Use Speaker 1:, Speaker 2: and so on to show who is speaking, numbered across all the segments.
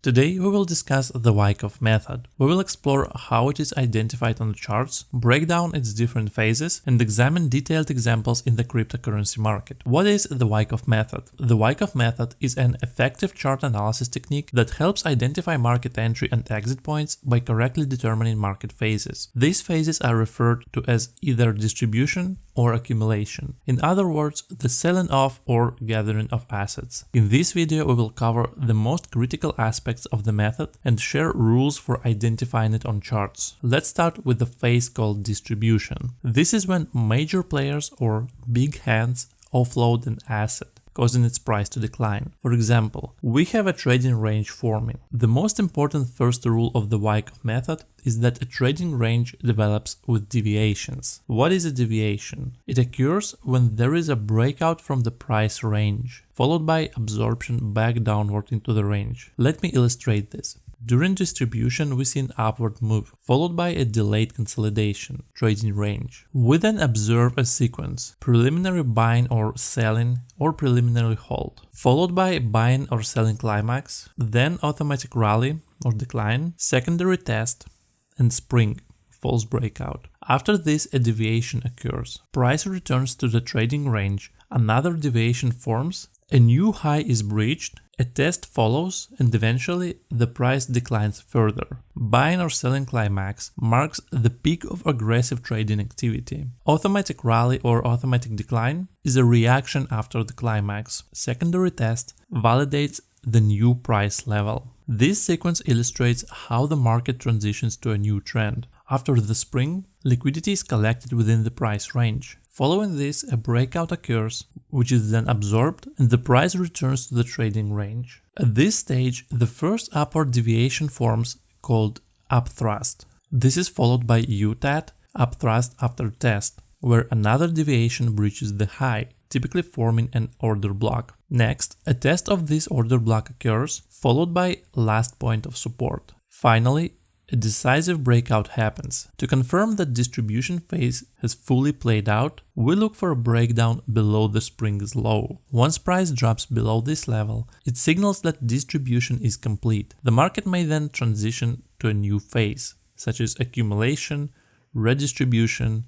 Speaker 1: Today we will discuss the Wyckoff method. We will explore how it is identified on the charts, break down its different phases, and examine detailed examples in the cryptocurrency market. What is the Wyckoff method? The Wyckoff method is an effective chart analysis technique that helps identify market entry and exit points by correctly determining market phases. These phases are referred to as either distribution or accumulation. In other words, the selling off or gathering of assets. In this video we will cover the most critical aspects of the method and share rules for identifying it on charts. Let's start with the phase called distribution. This is when major players or big hands offload an asset, causing its price to decline. For example, we have a trading range forming. The most important first rule of the Wyckoff method is that a trading range develops with deviations. What is a deviation? It occurs when there is a breakout from the price range, followed by absorption back downward into the range. Let me illustrate this. During distribution, we see an upward move, followed by a delayed consolidation, trading range. We then observe a sequence, preliminary buying or selling, or preliminary hold, followed by buying or selling climax, then automatic rally or decline, secondary test, and spring, false breakout. After this, a deviation occurs. Price returns to the trading range, another deviation forms, a new high is breached, a test follows, and eventually the price declines further. Buying or selling climax marks the peak of aggressive trading activity. Automatic rally or automatic decline is a reaction after the climax. Secondary test validates the new price level. This sequence illustrates how the market transitions to a new trend. After the spring, liquidity is collected within the price range. Following this, a breakout occurs, which is then absorbed, and the price returns to the trading range. At this stage, the first upward deviation forms, called upthrust. This is followed by U-tat, upthrust after test, where another deviation breaches the high, typically forming an order block. Next, a test of this order block occurs, followed by last point of support. Finally, a decisive breakout happens. To confirm that distribution phase has fully played out, we look for a breakdown below the spring's low. Once price drops below this level, it signals that distribution is complete. The market may then transition to a new phase, such as accumulation, redistribution,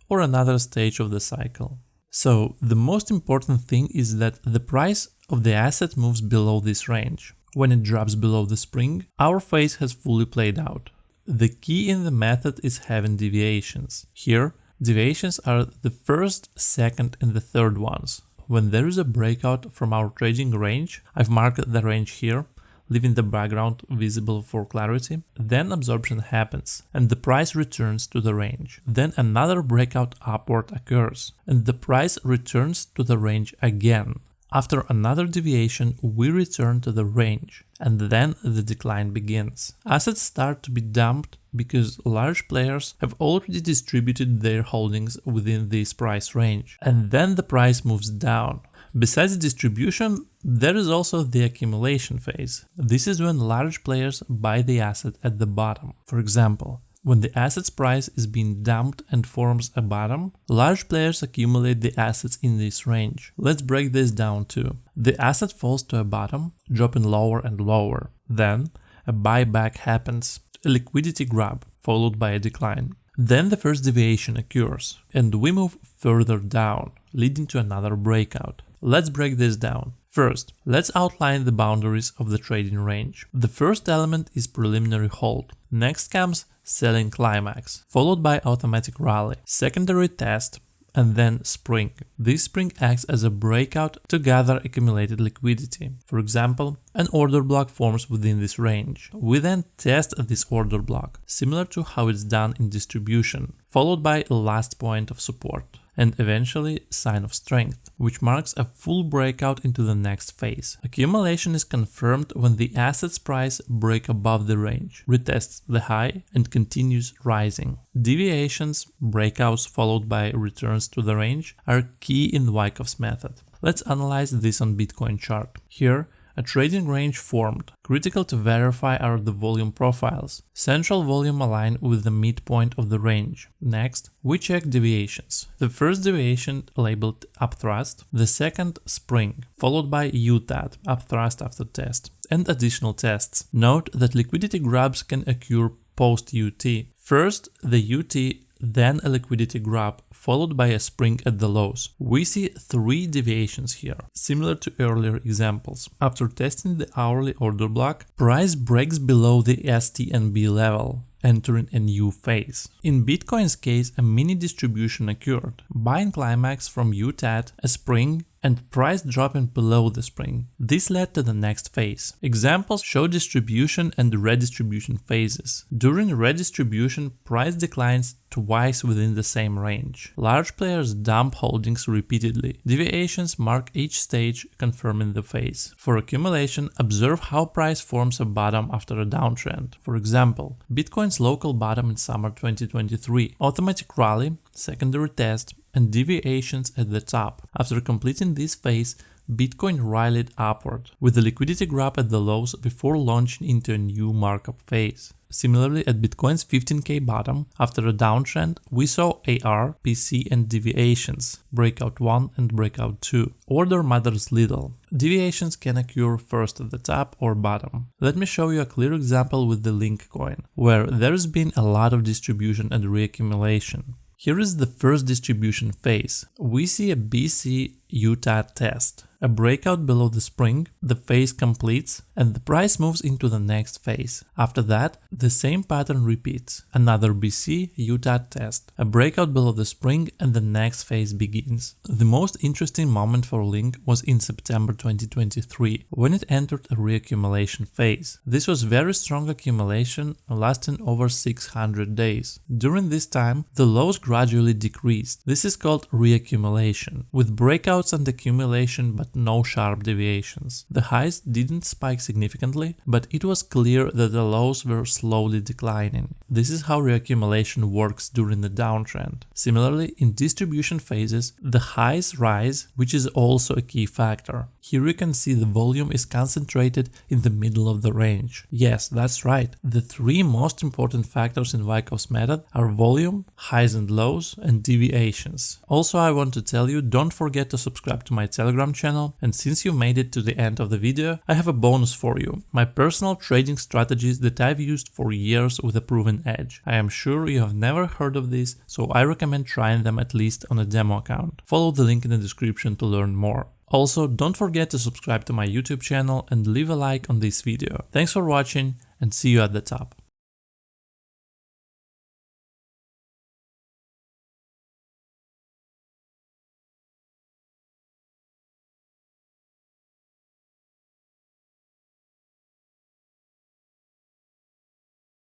Speaker 1: or another stage of the cycle. So, the most important thing is that the price of the asset moves below this range. When it drops below the spring, our phase has fully played out. The key in the method is having deviations. Here, deviations are the first, second, and the third ones. When there is a breakout from our trading range, I've marked the range here, leaving the background visible for clarity. Then absorption happens, and the price returns to the range. Then another breakout upward occurs, and the price returns to the range again. After another deviation, we return to the range, and then the decline begins. Assets start to be dumped because large players have already distributed their holdings within this price range, and then the price moves down. Besides distribution, there is also the accumulation phase. This is when large players buy the asset at the bottom. For example, when the asset's price is being dumped and forms a bottom, large players accumulate the assets in this range. Let's break this down too. The asset falls to a bottom, dropping lower and lower. Then, a buyback happens, a liquidity grab, followed by a decline. Then the first deviation occurs, and we move further down, leading to another breakout. Let's break this down. First, let's outline the boundaries of the trading range. The first element is preliminary hold. Next comes selling climax, followed by automatic rally, secondary test, and then spring. This spring acts as a breakout to gather accumulated liquidity. For example, an order block forms within this range. We then test this order block, similar to how it's done in distribution, followed by a last point of support, and eventually sign of strength, which marks a full breakout into the next phase. Accumulation is confirmed when the asset's price breaks above the range, retests the high, and continues rising. Deviations, breakouts followed by returns to the range are key in Wyckoff's method. Let's analyze this on Bitcoin chart. Here, a trading range formed. Critical to verify are the volume profiles. Central volume aligned with the midpoint of the range. Next, we check deviations. The first deviation labeled upthrust, the second spring, followed by U-tat, upthrust after test, and additional tests. Note that liquidity grabs can occur post-UT. First, the UT, then a liquidity grab, followed by a spring at the lows. We see 3 deviations here, similar to earlier examples. After testing the hourly order block, price breaks below the STNB level, entering a new phase. In Bitcoin's case, a mini distribution occurred. Buying climax from UTAT, a spring, and price dropping below the spring. This led to the next phase. Examples show distribution and redistribution phases. During redistribution, price declines twice within the same range. Large players dump holdings repeatedly. Deviations mark each stage, confirming the phase. For accumulation, observe how price forms a bottom after a downtrend. For example, Bitcoin's local bottom in summer 2023, automatic rally, secondary test, and deviations at the top. After completing this phase, Bitcoin rallied upward, with the liquidity grab at the lows before launching into a new markup phase. Similarly, at Bitcoin's 15K bottom, after a downtrend, we saw AR, PC, and deviations, Breakout 1 and Breakout 2. Order matters little. Deviations can occur first at the top or bottom. Let me show you a clear example with the Link coin, where there's been a lot of distribution and reaccumulation. Here is the first distribution phase. We see a BC UTAT test, a breakout below the spring, the phase completes, and the price moves into the next phase. After that, the same pattern repeats. Another BC UTAT test, a breakout below the spring, and the next phase begins. The most interesting moment for Link was in September 2023, when it entered a reaccumulation phase. This was very strong accumulation lasting over 600 days. During this time, the lows gradually decreased. This is called reaccumulation, with breakouts and accumulation but no sharp deviations. The highs didn't spike significantly, but it was clear that the lows were slowly declining. This is how reaccumulation works during the downtrend. Similarly, in distribution phases, the highs rise, which is also a key factor. Here you can see the volume is concentrated in the middle of the range. Yes, that's right. The 3 most important factors in Wyckoff's method are volume, highs and lows, and deviations. Also, I want to tell you, don't forget to subscribe to my Telegram channel, and since you made it to the end of the video, I have a bonus for you. My personal trading strategies that I've used for years with a proven edge. I am sure you have never heard of this, so I recommend trying them at least on a demo account. Follow the link in the description to learn more. Also, don't forget to subscribe to my YouTube channel and leave a like on this video. Thanks for watching and see you at the top.